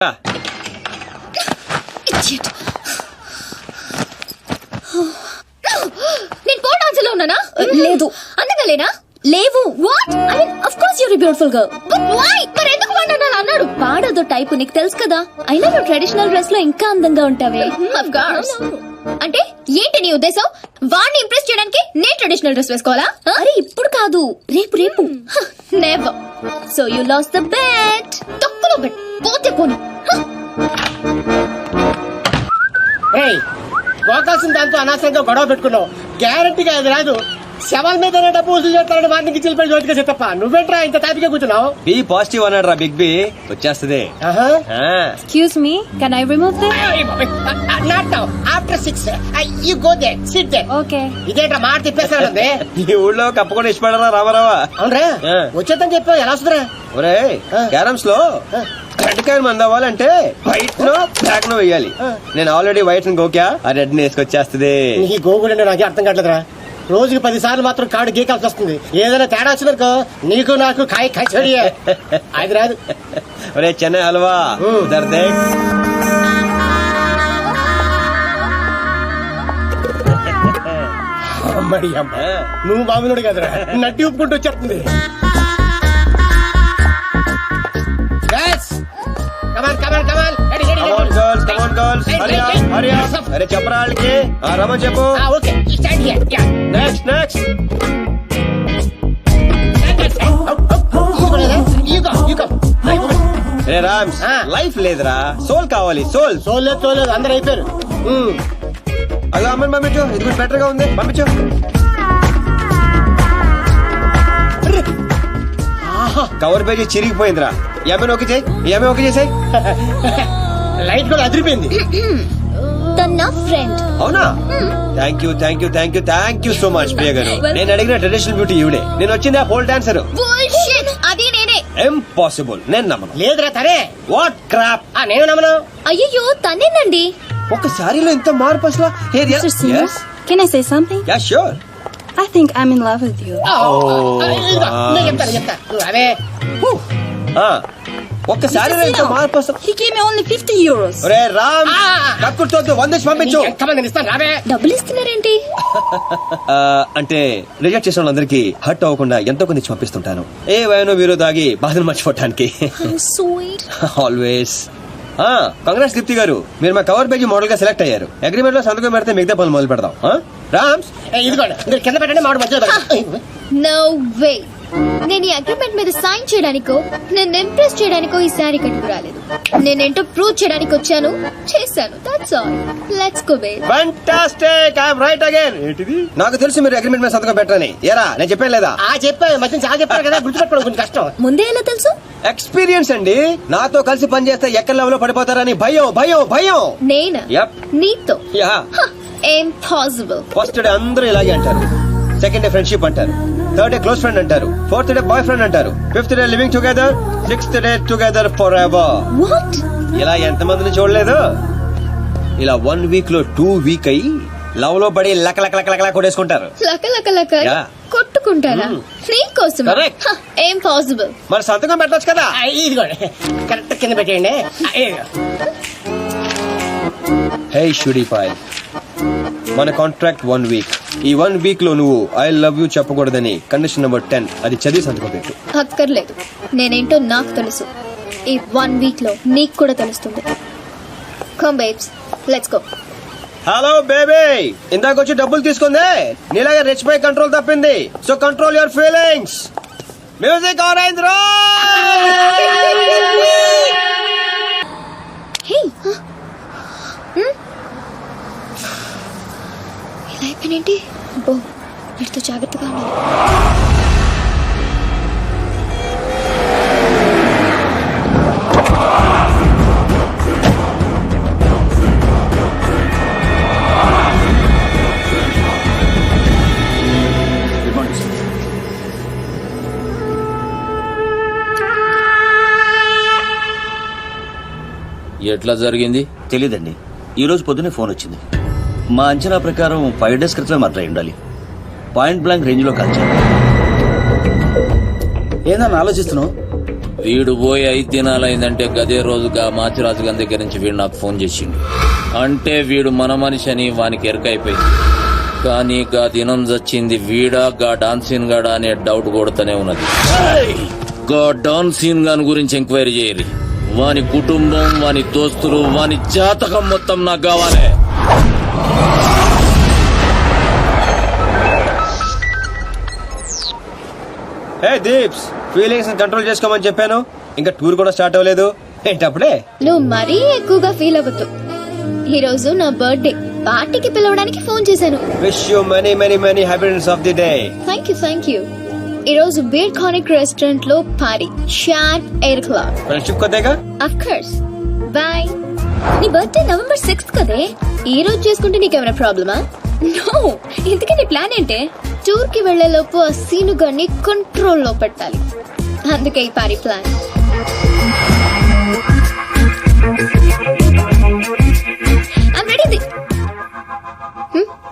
నేను code dance లో ఉన్నానా? లేదు. అందంగా లేనా? లేవు. What? I mean of course you're beautiful girl. But why? మరి ఎందుకు వాడు అన్నాడు? వాడదో టైపు నీకు తెలుసు కదా. అయినా నువ్వు ట్రెడిషనల్ డ్రెస్ లో ఇంకా అందంగా ఉంటావే. Of course. అంటే ఏంటి నీ ఉద్దేశం? వాడిని ఇంప్రెస్ చేయడానికి నేను ట్రెడిషనల్ డ్రెస్ వేసుకోవాలా? అరే ఇప్పుడు కాదు, రేపు రేపు. Never. So you lost the bet. తొక్కలో బెట్. పోతే పోను. పోకాల్సిన దాంతో అనవసరంగా గొడవ పెట్టుకున్నావు. గ్యారంటీగా అది రాదు. శవాల మీద డబ్బు వసూలు చేస్తారని వాటికి చిలిపి జ్యోతిగా చెప్పప్ప. నువ్వేంట్రా ఇంత తాపిగా కూర్చున్నావు? బి పాజిటివ్ అన్నాడు రా బిగ్ బి. వచ్చేస్తుంది. Excuse me, can I remove them? Not now. After 6 you go there, sit there. Okay. ఇదేంట్రా మాట తిప్పేస్తానండి. ఈ ఊళ్ళో కప్పకుండా ఇష్టపడరా రామారావా? అవునరా వచ్చేద్దని చెప్పావు. ఎలా వస్తుందిరా? ఒరే క్యారమ్స్ లో రెడ్ కాయిన్ మంది అవ్వాలంటే వైట్ నో బ్లాక్ నో వేయాలి. నేను ఆల్రెడీ వైట్ గోక్యా ఆ రెడ్ ని వేసుకొచ్చేస్తుంది. నీ గోగుడు నాకే అర్థం కావట్లేదురా. రోజుకి 10 సార్లు మాత్రం కార్డు గీకాల్సి వస్తుంది. ఏదైనా తేడా వచ్చిందనుకో నీకు నాకు కాయ కచోడి అది రాదు. ఒరే చెన్నై హల్వా దర్దే. అమ్మడి అమ్మ, నువ్వు బాబునుడు కదరా, నడ్డి ఉప్పుకుంటూ వచ్చేస్తుంది. అరే చెప్పరా వాళ్ళకి. రమన్ చెప్పు. Next next. రే రామ్స్, లైఫ్ లేదురా, సోల్ కావాలి. సోల్ సోలేదు అందరు అయిపోయారు. అలా అమ్మని పంపించు, ఇది కూడా బెటర్ గా ఉంది. పంపించు. కవర్ పేజీ చిరిగిపోయిందిరా. ఏమైనా ఓకే చేయి, ఏమైనా ఓకే చేసాయి. లైట్ కూడా అదిరిపోయింది. తన ఫ్రెండ్. అవునా? Thank you thank you thank you thank you so much Priya గారు. నేను అడిగిన ట్రెడిషనల్ బ్యూటీ ఈవిడే. నేను వచ్చింది ఆ పోల్ డాన్సర్. బుల్షిట్. అది నేనే. ఇంపాసిబుల్. నేను నమ్మను. లేదురా తనే. What crop. నేను నమ్మను. అయ్యో తనేనండి. ఒక సారీలో ఇంత మార్పు అసలు. Can I say something? Yeah sure. I think I'm in love with you. చెప్తా నువ్వు అవే. ఒక్క సారీలో ఇంత మార్పు అసలు. He gave me only 50 euros. ఒరే రామ్, కక్కుర్తోద్దు, 100 పంపించు. ఎంతమంది ఇస్తాను రావే. డబ్బులు ఇస్తున్నారేంటి? అంటే రిజెక్ట్ చేసిన వాళ్ళందరికీ హర్ట్ అవ్వకుండా ఎంతో కొన్ని పంపిస్తుంటాను. ఏ వయనో వీరో దాగి బాధను మర్చిపోవటానికి. Sweet. ఆల్వేస్. కంగ్రాట్స్ దీప్తి గారు, మీరు మా కవర్ పేజీ మోడల్ గా సెలెక్ట్ అయ్యారు. అగ్రిమెంట్ లో సంతకం పెడితే మిగతా పనులు మొదలు పెడదాం. రామ్స్ ఇదిగోండి, మీరు కింద పెట్టండి, మామిడి మధ్యలో. No way. నేను ఈ అగ్రిమెంట్ మీద సైన్ చేయడానికో నేను ఇంప్రెస్ చేయడానికో ఈ శారీ కట్టుకు రాలేదు. నేనేంటో ప్రూవ్ చేయడానికి వచ్చాను, చేశాను. That's all. Let's go babe. Fantastic. I am right again. ఏంటిది? నాకు తెలుసు మీరు అగ్రిమెంట్ మీద సంతకం పెట్టరని. ఏరా నేను చెప్పాను లేదా? చెప్పాను, మధ్య చాలా చెప్పారు కదా, గుర్తుపెట్టుకోవడం కొంచెం కష్టం. ముందే ఎలా తెలుసు? ఎక్స్పీరియన్స్ అండి. నాతో కలిసి పనిచేస్తే ఎక్కడ లెవెల్ లో పడిపోతారని భయం భయం భయం. నేనా? Yep. నీతో? యా. ఇంపాసిబుల్. ఫస్ట్ డే అందరూ ఇలాగే అంటారు. సెకండ్ డే ఫ్రెండ్షిప్ అంటారు. థర్డ్ డే క్లోజ్ ఫ్రెండ్ అంటారు. ఫోర్త్ డే బాయ్ ఫ్రెండ్ అంటారు. Fifth day living together. Sixth day together for ever. What? ఇలా ఎంతమందిని చూడలేదు? ఇలా 1 వీక్ లో 2 వీక్ అయ్యి లవ్ లో పడి లక లక లక లక కొట్టేసుకుంటారు. లక లక లక Yeah. కొట్టుకుంటారా? నీకోసం. Correct. ఇంపాసిబుల్. మరి సంతకం పెట్టొచ్చు కదా. ఇదిగోండి, కరెక్ట్ కింద పెట్టేయండి. హే షుడీపాయ్, మన కాంట్రాక్ట్ 1 వీక్. ఈ 1 వీక్ లో నువ్వు ఐ లవ్ యూ చెప్పకూడదని కండిషన్ నెంబర్ 10 అది చదివి సంతకం పెట్టు. అక్కర్లేదు, నేనేంటో నాకు తెలుసు. ఈ 1 వీక్ లో నీకు కూడా తెలుస్తుంది. Come babes, let's go. Hello baby, ఇందాక వచ్చి డబ్బులు తీసుకుందే. నీలాగా రిచ్ పై కంట్రోల్ తప్పింది. So control your feelings. Music orange రో. హే, ఇలా అయిపోయినేంటి? బో, వీటితో జాగ్రత్తగా ఉండాలి. ఎట్లా జరిగింది తెలీదండి. ఈ రోజు పొద్దునే ఫోన్ వచ్చింది. మా అంచనా ప్రకారం 5 days క్రితమే మర్డర్ అయి ఉండాలి. పాయింట్ బ్లాంక్ రేంజ్ లో కాల్చారు. ఏందని ఆలోచిస్తున్నావు? వీడు పోయి 5 దినాలైందంటే గదే రోజుగా మాచిరాజు గారి దగ్గర నుంచి వీడు నాకు ఫోన్ చేసిండు. అంటే వీడు మన మనిషి అని వానికి ఎరకైపోయింది. కానీ గా దినం చచ్చింది వీడా గా డాన్సీన్ గాడా అనే డౌట్ కొడుతూనే ఉన్నది. గా డాన్సీన్ గాని గురించి ఎంక్వైరీ చేయరు. వాని కుటుంబం, వాని దోస్తులు, వాని జాతకం మొత్తం నాకు కావాలి. హే దీప్స్, ఫీలింగ్స్ కంట్రోల్ చేసుకోమని చెప్పాను. ఇంకా టూర్ కూడా స్టార్ట్ అవ్వలేదు ఏంటప్పుడే? నువ్వు మరీ ఎక్కువగా ఫీల్ అవ్వద్దు. ఈ రోజు నా బర్త్డే పార్టీకి పిలవడానికి ఫోన్ చేశాను. Wish you many many many happiness of the day. Thank you. ఈ రోజు బీర్ కానిక్ రెస్టారెంట్ లో పార్టీ, షార్ప్ 8 o'clock. ఫ్రెండ్షిప్ కొద్దిగా. Of course. బాయ్. నీ బర్త్డే November 6th కదే. ఈ రోజు చేసుకుంటే నీకేమైనా ప్రాబ్లమా? నో, ఇంతకీ నీ ప్లాన్ ఏంటే? టూర్ కి వెళ్లే లోపు ఆ సీను గారిని కంట్రోల్లో పెట్టాలి. అందుకే ఈ పార్టీ ప్లాన్. I'm ready.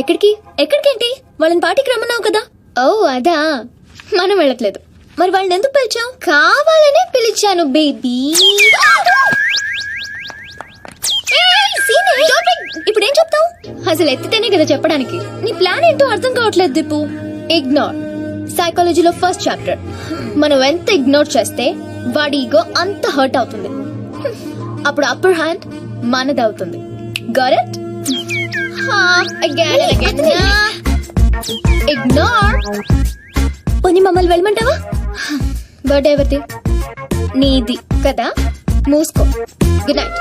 ఎక్కడికి? ఎక్కడికేంటి? వాళ్ళని పార్టీకి రమ్మన్నావు కదా. ఓ అదా, మనం వెళ్ళట్లేదు. మరి వాళ్ళని ఎందుకు పిలిచావు? కావాలనే పిలిచాను బేబీ. ఇప్పుడు ఏం చెప్తావు? అసలు ఎత్తితేనే కదా చెప్పడానికి. నీ ప్లాన్ ఏంటో అర్థం కావట్లేదు దీపు. ఇగ్నోర్. సైకాలజీలో ఫస్ట్ చాప్టర్. మనం ఎంత ఇగ్నోర్ చేస్తే వాడి ఈగో అంత హర్ట్ అవుతుంది. అప్పుడు అప్పర్ హ్యాండ్ మనది అవుతుంది. Got it? ఇగ్నోర్. పోనీ మమ్మల్ని వెళ్ళమంటావా? బర్త్డే ఎవరిది? నీది కదా, మూసుకో. Good night.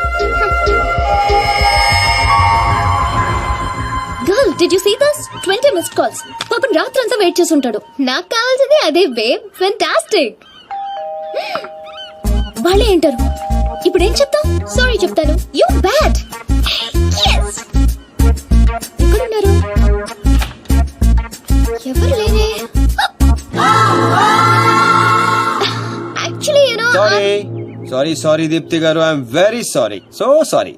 Girl, did you see this? 20 missed calls. పాపం రాత్రంతా వెయిట్ చేసి ఉంటాడు. నాకు కావాల్సింది అదే బేబ్. ఫెంటాస్టిక్. వాళ్ళే ఏంటారు. ఇప్పుడు ఏం చెప్తావు? సారీ చెప్తాను. You bad. ఎక్కడున్నారు? ఎవరు లేరే. Actually you know. సారీ దీప్తి గారు, I'm very sorry. Sorry.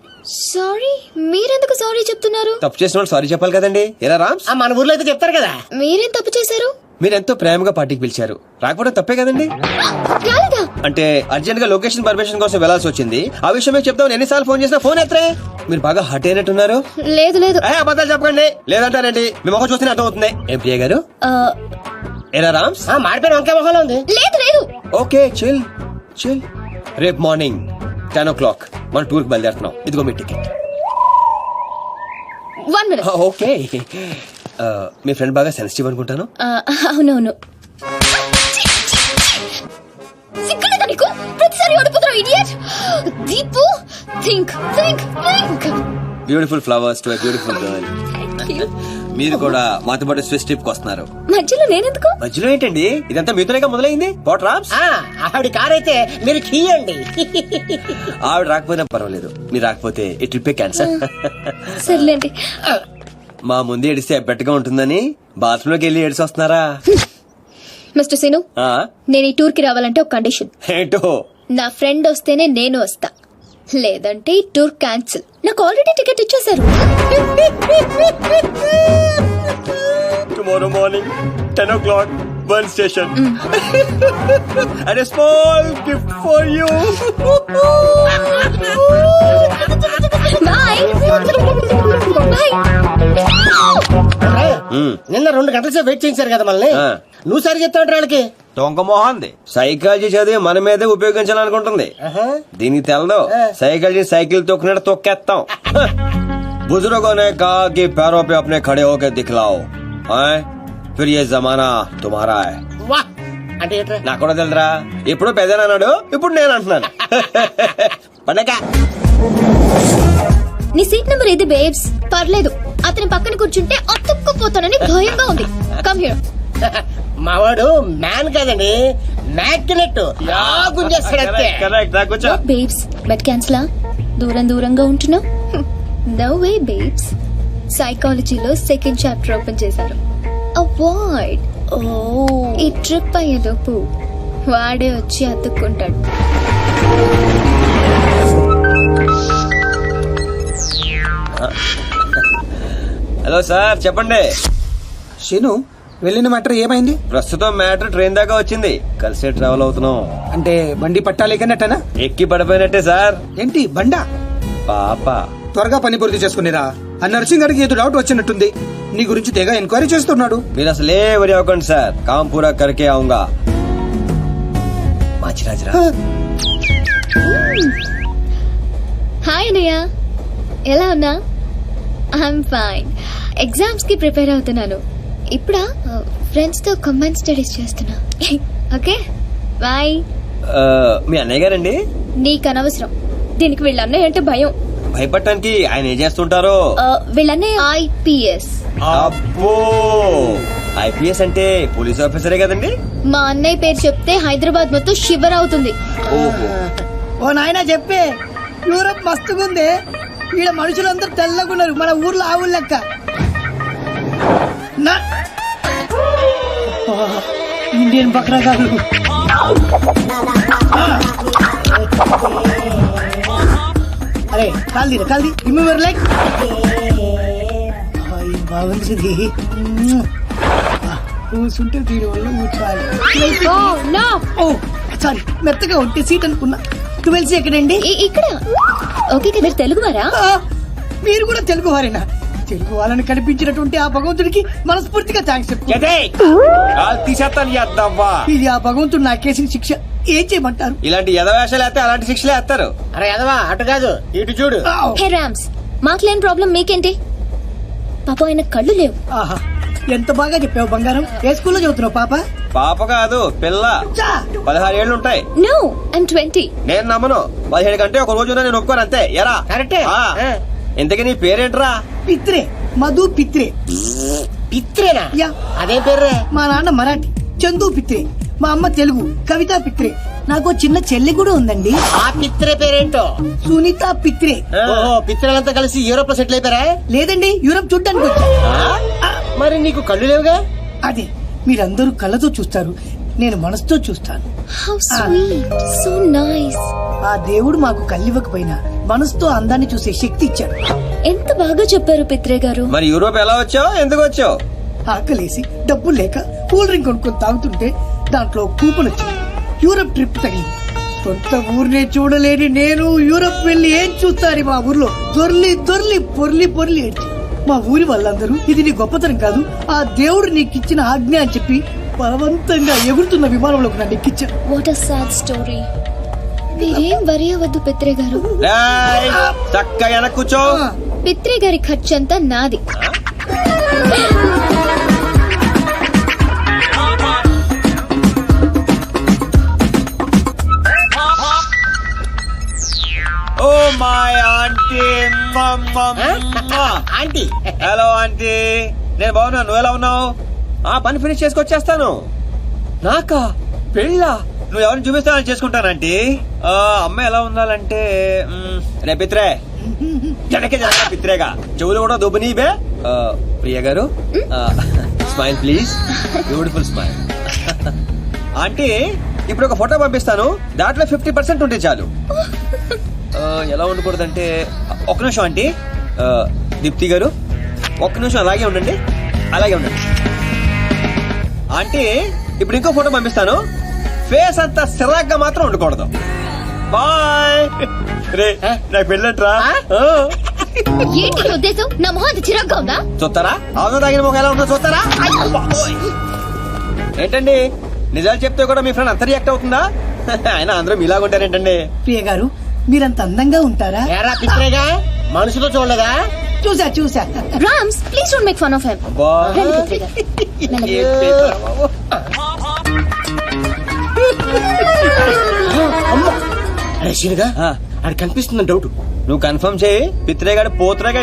Sorry? మీరెందుకు సారీ చెప్తున్నారు? తప్పు చేసిన సారీ చెప్పాలి కదండి. ఎలా రామ్స్? మన ఊర్లో అయితే చెప్తారు కదా. మీరేం తప్పు చేశారు? మీరెంతో ప్రేమగా పార్టీకి పిలిచారు, రాకపోవడం తప్పే కదండి. రాలేదా? అంటే అర్జెంట్ గా లొకేషన్ పర్మిషన్ కోసం వెళ్లాల్సి వచ్చింది. ఆ విషయం మీకు చెప్తామని ఎన్నిసార్లు ఫోన్ చేసినా ఫోన్ ఎత్తరే. మీరు బాగా హట్ అయినట్టున్నారు. లేదు. అబద్ధాలు చెప్పకండి. లేదంటారండి, మీ మొహం చూస్తే అర్థం అవుతుంది. ఏం ప్రియ గారు? ఎలా రామ్స్? మాడిపోయిన వంకాయ మొహంలో ఉంది. లేదు. Okay, chill. రేపు మార్నింగ్ 10 o'clock మన టూర్ కి బయలుదేరుతున్నాం. ఇదిగో మీ టికెట్. 1 minute. ఓకే. మీ ఫ్రెండ్ బాగా సెన్సిటివ్ అనుకుంటాను. అవునవును. సిగ్గులేదా నీకు? ప్రతిసారి ఓడిపోతున్నావు, idiot. Deepu, think. Beautiful flowers to a beautiful girl. మీరు కూడా మాతో పాటు స్విస్ ట్రిప్ కి వస్తున్నారు. మధ్యలో నేనెందుకు? మధ్యలో ఏంటండి? ఇదంతా మీతోనే మొదలైంది. పోట్ రామ్స్. ఆవిడ కార్ అయితే మీరు కీయండి. ఆవిడ రాకపోయినా పర్వాలేదు, మీరు రాకపోతే ఈ ట్రిప్ క్యాన్సల్. సర్లేండి. మా ముందు ఏడిస్తే ఎబ్బెట్టుగా ఉంటుందని బాత్రూమ్ లోకి వెళ్ళి ఏడిసి వస్తున్నారా? మిస్టర్ సీను, నేను ఈ టూర్ కి రావాలంటే ఒక కండిషన్. ఏంటో? నా ఫ్రెండ్ వస్తేనే నేను వస్తా, లేదంటే ఈ టూర్ క్యాన్సిల్. నాకు ఆల్రెడీ టికెట్ ఇచ్చేశారు. Tomorrow morning 10 o'clock Bern station. And small gift for you. Bye. నిన్న 2 గంటల సేపు వెయిట్ చేయించారు కదా మనల్ని. నువ్వు సరి చెప్తా వాళ్ళకి. దొంగ మొహంది. సైకాలజీ చదివి మన మీదే ఉపయోగించాలనుకుంటుంది. దీనికి తెలదు. Psychology cycle తొక్కినట్టు తొక్కేస్తాం. बुजुर्गों ने कहा कि पैरों पे अपने खड़े होकर दिखलाओ, फिर ये जमाना तुम्हारा है. వా అంటే ఏంట్రా? నాకు కూడా తెలుదురా. ఇప్పుడు పెద్దనా అన్నాడు, ఇప్పుడు నేను అంటున్నాను. పండగ. నీ సీట్ నెంబర్ ఏది బేబ్స్? పర్లేదు, అతని పక్కన కూర్చుంటే అతుక్కుపోతానని భయంగా ఉంది. Come here. మావాడు మ్యాన్ కాదండి, మ్యాగ్నెట్. కరెక్ట్. కూర్చో. బేబ్స్, బెట్ క్యాన్సిలా? దూరంగా ఉంటున్నావు. No way babes. సైకాలజీలో సెకండ్ చాప్టర్ ఓపెన్ చేశారు. అవాయిడ్. ఈ ట్రిప్ అయ్యేలోపు వాడే వచ్చి అతుక్కుంటాడు. హలో సార్, చెప్పండి. శను, వెళ్ళిన మ్యాటర్ ఏమైంది? ప్రస్తుతం మ్యాటర్ ట్రైన్ దాకా వచ్చింది. కలిసే ట్రావెల్ అవుతున్నాం. అంటే బండి పట్టాలేకనట్టనా? ఎక్కి పడిపోయినట్టే సార్. ఏంటి బండా? పాప త్వరగా పని పూర్తి చేసుకునిరా. ఆ నర్సింగ్ గారికి ఏదో డౌట్ వచ్చినట్టుంది. నీ గురించి తెగ ఎంక్వైరీ చేస్తున్నాడు. మీరు అసలు వరి అవ్వకండి సార్. కామ్ పూరా కరికే ఆऊंगा. మాచిరాజరా. హాయ్ అన్నయ్య, ఎలా ఉన్నా? I'm fine. ఎగ్జామ్స్ కి ప్రిపేర్ అవుతున్నాను. ఇప్పుడా ఫ్రెండ్స్ తో కంబైన్ స్టడీస్ చేస్తున్నా. Okay bye. మీ అన్నయ్య గారండి? నీకు అనవసరం. దీనికి వీళ్ళ అన్నయ్య అంటే భయం. భయపడటానికి ఆయన ఏం చేస్తుంటారో? వీళ్ళన్నయ్య ఐపీఎస్. అబ్బో, ఐపీఎస్ అంటే పోలీస్ ఆఫీసరే కదండి? మా అన్నయ్య పేరు చెప్తే హైదరాబాద్ మొత్తం షివర్ అవుతుంది. ఓహో. ఓ నాయనా చెప్పే, యూరప్ మస్తుగుంది. ఈడ మనుషులందరూ తెల్లగున్నారు, మన ఊర్లో ఆవులు లెక్క. ఇండియన్ బక్రాగాలు. అరే కాల్ది కాల్ది, రిమూవర్ లైక్ బాగుంది. కూర్చుంటే దీని వల్ల కూర్చోవాలి. ఓ సారీ, మెత్తగా ఉంటే సీట్ అనుకున్నా. 12 ఎక్కడండి? ఇక్కడ. ఓకే కదా. మీరు తెలుగు వారా? మీరు కూడా తెలుగు వారేనా? తెలుగు వాళ్ళని కనిపించినటువంటి ఆ భగవంతుడికి మనస్ఫూర్తిగా థ్యాంక్స్ చెప్పు. ఇది ఆ భగవంతుడు నాకేసిన శిక్ష. ఏం చేయమంటారు? ఇలాంటి ఎదవేషాలు వేస్తే అలాంటి శిక్షలే వేస్తారు. అరే ఎదవా, అటు కాదు ఇటు చూడు. హే రామ్స్, మాకు లేని ప్రాబ్లం మీకేంటి? పాప ఆయన కళ్ళు లేవు. ఆహా, ఎంత బాగా చెప్పావు బంగారం. ఏ స్కూల్లో చదువుతున్నావు పాప? పాప కాదు, పిల్ల. 16 ఏళ్ళు ఉంటాయి. No, I'm 20. నేను నమ్మను. 17 కంటే ఒక రోజు నేను ఒప్పుకోను అంతే. ఎరా కరెక్టే. ఇంతకీ నీ పేరేంట్రా? పిత్రే, మధు పిత్రే. పిత్రేనా? యా. అదేం పేర్రే? మా నాన్న మరాఠీ, చందు పిత్రే. మా అమ్మ తెలుగు, కవిత పిత్రే. నాకు చిన్న చెల్లి కూడా ఉందండి. ఆ పిత్రే పేరేంటో? సునీత పిత్రే. ఓహో, పిత్రలంతా కలిసి యూరోప్ లో సెటిల్ అయిపోయారా? లేదండి, యూరప్ చూడ్డానికి వచ్చా. మరి నీకు కళ్ళు లేవుగా? అదే, మీరందరూ కళ్ళతో చూస్తారు, నేను మనసుతో చూస్తాను. How sweet, so nice. ఆ దేవుడు మాకు కళ్ళివ్వకపోయినా మనసుతో అందాన్ని చూసే శక్తి ఇచ్చాడు. ఎంత బాగా చెప్పారు పిత్రే గారు. మరి యూరోప్ ఎలా వచ్చావు? ఎందుకు వచ్చావు? ఆకలేసి డబ్బులు లేక కూల్ డ్రింక్ కొనుక్కొని తాగుతుంటే దాంట్లో కూపన్ వచ్చింది. యూరప్ ట్రిప్ తగిలింది. సొంత ఊరినే చూడలేని నేను యూరప్ వెళ్లి ఏం చూస్తాను? మా ఊర్లో దొర్లి దొర్లి పొర్లి పొర్లి ఏడ్చి మా ఊరి వాళ్ళందరూ ఇది నీ గొప్పతనం కాదు, ఆ దేవుడు నీకిచ్చిన ఆజ్ఞ అని చెప్పి బలవంతంగా ఎగురుతున్న విమానంలోకి నన్ను ఎక్కించారు. What a sad story. మీరేం వరి అవ్వద్దు పిత్రే గారు. చక్కగా వెనక్కి కూర్చో. పిత్రే గారి ఖర్చంతా నాది. Oh my aunty. Aunty. Hello aunty, నేను బాగున్నా. నువ్వు ఎలా ఉన్నావు? పని ఫినిష్ చేసుకొచ్చేస్తాను. నాకా పెళ్ళా? నువ్వు ఎవరిని చూపిస్తానని చేసుకుంటానంటీ. అమ్మాయి ఎలా ఉండాలంటే రే పిత్రే, జనకే జన పిత్రేగా చెవులు కూడా దుబ్బనీబే. ప్రియ గారు, smile please. Beautiful smile. Aunty, ఇప్పుడు ఒక ఫోటో పంపిస్తాను, దాంట్లో 50% ఉంటే చాలు. ఎలా ఉండకూడదంటే, ఒక్క నిమిషం ఆంటీ. దీప్తి గారు, ఒక్క నిమిషం అలాగే ఉండండి, అలాగే ఉండండి. ఆంటీ, ఇప్పుడు ఇంకో ఫోటో పంపిస్తాను, ఫేస్ అంతా సిరాగ్గా మాత్రం ఉండకూడదు. బాయ్. రే, నాకు పెళ్ళంట్రా. ఏంటి నీ ఉద్దేశం? నా మొహం అంత చిరాగ్గా ఉందా? చూస్తారా? అవును, తాగిన మొక్క ఎలా ఉందో చూస్తారా? ఏంటండి, నిజాలు చెప్తే కూడా మీ ఫ్రెండ్ అంత రియాక్ట్ అవుతుందా? ఆయన అందరూ మీలాగుంటారేంటండి? ప్రియ గారు, మీరంత అందంగా ఉంటారా? ఏరా పిత్రేగా, మనుషులో చూడలేదా? చూసా చూసా. Rams, please don't make fun of him. రండి పిత్రే గారు. ఏం పేరురా బాబు? అరే శీనుగా, అది కనిపిస్తుందని డౌట్. నువ్వు కన్ఫర్మ్ చేయి, పిత్రేగాడు పోతురేగా